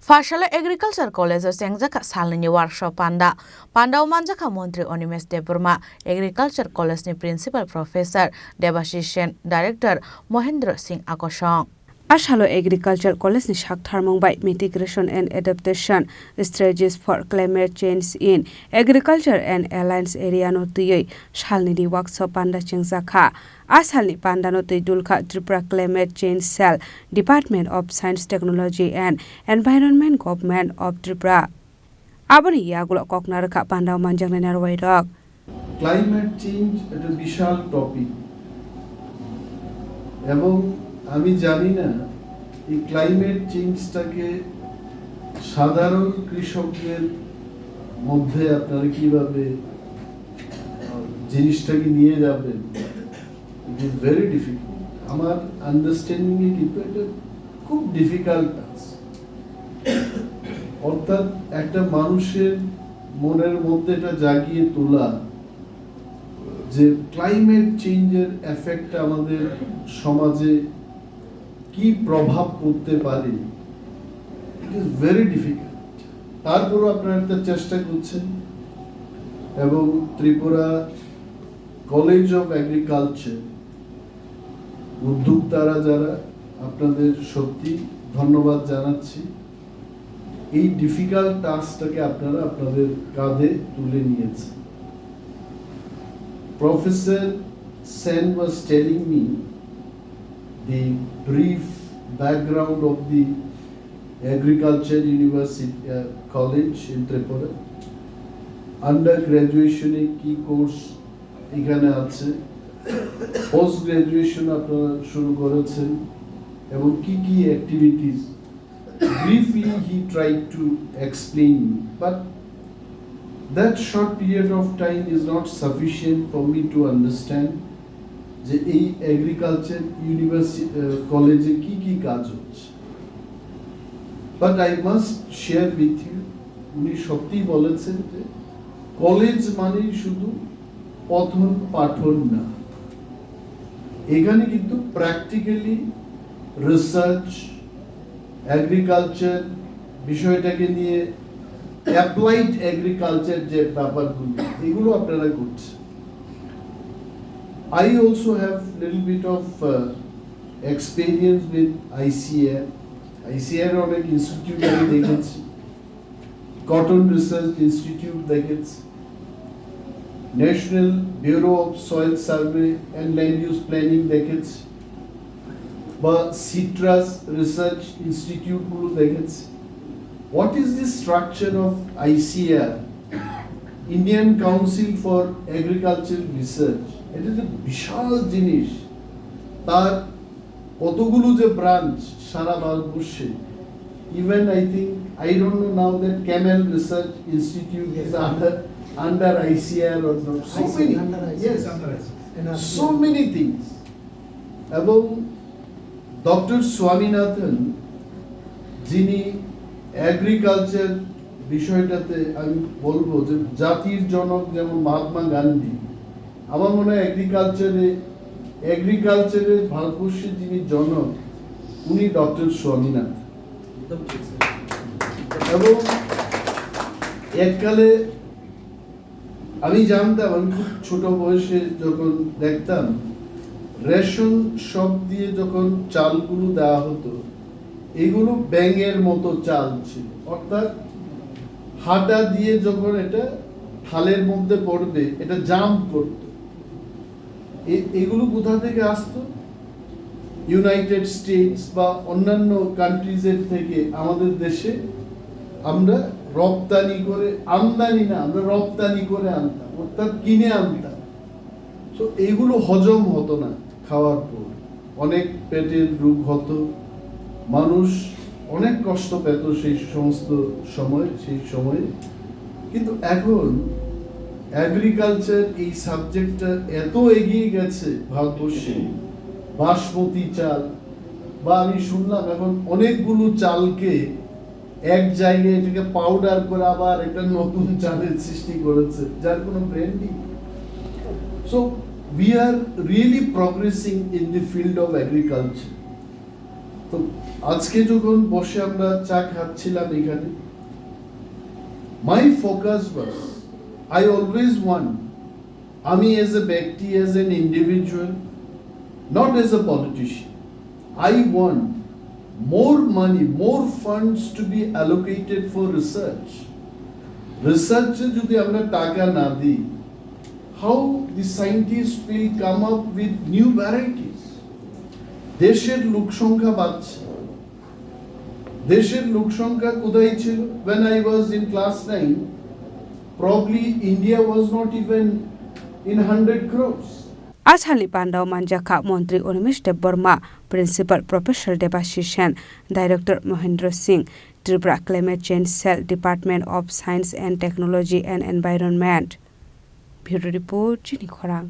Farshala Agriculture College Sengjaka Salini Workshop Panda Manjaka Montri Onimes Deburma Agriculture College ni Principal Professor Debashish Director Mohendra Singh Akoshong. Ashalo Agriculture College ni Shaktharmong by Mitigation and Adaptation Strategies for Climate Change in Agriculture and Alliance Area no tuyoi shalni di workshop panda chengzakha asalni panda no tui dulkha Tripura Climate Change Cell Department of Science Technology and Environment Government of Tripura aboni yagulo koknarkha panda manjang narwai dog Climate change এটা বিশাল topic এবং আমি জানি না এই climate চেঞ্জটাকে সাধারণ কৃষকদের মধ্যে আপনারা কিভাবে জিনিসটাকে নিয়ে যাবেন ইট ইজ ভেরি ডিফিকাল্ট আমার আন্ডারস্ট্যান্ডিং এ কিন্তু এটা খুব ডিফিকাল্ট টাস্ক অর্থাৎ একটা মানুষের মনের মধ্যে এটা জাগিয়ে তোলা যে ক্লাইমেট চেঞ্জের এফেক্ট আমাদের সমাজে কি প্রভাব পড়তে পারে ইট ইজ ভেরি ডিফিকাল্ট তারপরও আপনারা একটা চেষ্টা করছেন এবং ত্রিপুরা কলেজ অফ এগ্রিকালচার উদ্যোক্তারা যারা আপনাদের সত্যি ধন্যবাদ জানাচ্ছি এই ডিফিকাল্ট টাস্কটাকে আপনারা আপনাদের কাঁধে তুলে নিয়েছেন Professor Sen was telling me the brief background of the Agriculture University College in Tripura. Undergraduation কি কোর্স এখানে আছে পোস্ট গ্রাজুয়েশন আপনারা শুরু করেছেন এবং কি কি activities briefly he tried to explain but that short period of time is not sufficient for me to understand যে এই এগ্রিকালচার ইউনিভার্সিটি কলেজে কি কি কাজ হচ্ছে but I must share with you উনি সত্যি বলেছেন যে কলেজ মানেই শুধু পঠন পাঠন না এখানে কিন্তু প্র্যাকটিক্যালি রিসার্চ এগ্রিকালচার বিষয়টাকে নিয়ে অ্যাপ্লাইড এগ্রিকালচার যে ব্যাপারগুলো এগুলো আপনারা করছেন I also have little bit of experience with ICAR. ICAR অনেক ইনস্টিটিউট আমি দেখেছি কটন রিসার্চ ইনস্টিটিউট দেখেছি national bureau of soil survey and land use planning দেখেছি বা সিট্রাস রিসার্চ ইনস্টিটিউটগুলো দেখেছি What is the structure of ICAR, Indian Council for Agricultural Research? It is a বিশাল জিনিস তার কতগুলো যে ব্রাঞ্চ সারা ভারতবর্ষে even I think I don't know now that Camel Research Institute is under ICAR or not. So many, yes, so many things. এবং doctor Swaminathan যিনি agriculture বিষয়টাতে আমি বলবো যে জাতির জনক যেমন মহাত্মা গান্ধী আমার মনে হয় এগ্রিকালচারের ভারতবর্ষের যিনি জনক উনি ডক্টর স্বামীনাথন এবং এককালে আমি জানতাম আমি খুব ছোট বয়সে যখন দেখতাম রেশন শপ দিয়ে যখন চালগুলো দেওয়া হতো এগুলো ব্যাঙের মতো চাল ছিল অর্থাৎ হাঁটা দিয়ে যখন এটা থালের মধ্যে পড়বে এটা জাম্প করত এগুলো কোথা থেকে আসতো ইউনাইটেড স্টেটস বা অন্যান্য কান্ট্রিজের থেকে আমাদের দেশে আমরা রপ্তানি করে আমদানি না আমরা রপ্তানি করে আনতাম অর্থাৎ কিনে আনতাম তো এগুলো হজম হতো না খাওয়ার পর অনেক পেটের রোগ হতো মানুষ অনেক কষ্ট পেত সেই সময়ে কিন্তু এখন এগ্রিকালচার এই সাবজেক্টটা এত এগিয়ে গেছে ভারতবর্ষে বাসমতি চাল বা আমি শুনলাম এখন অনেকগুলো চালকে এক জায়গায় এটাকে পাউডার করে আবার একটা নতুন চালের সৃষ্টি করেছে যার কোনো branding so we are really progressing in the field of agriculture তো তো আজকে যখন বসে আমরা চা খাচ্ছিলাম এখানে, my focus was, I always want, আমি as a ব্যক্তি, as an individual, not as a politician, I want more money, more funds to be allocated for research. Research যদি আমরা টাকা না দিই, how the scientists will come up with new varieties? দেশের লোক সংখ্যা বাড়ছে। দেশের লোক সংখ্যা কোথায় ছিল? When I was in class 9, probably India was not even in 100 crores. আজহালি পান্ডাও মানজাখা মন্ত্রী Animesh Debbarma, principal professor Debashis Sen, director Mahendra Singh, Tripura climate change cell, department of science and technology and environment. Bureau report, Chini খরাং।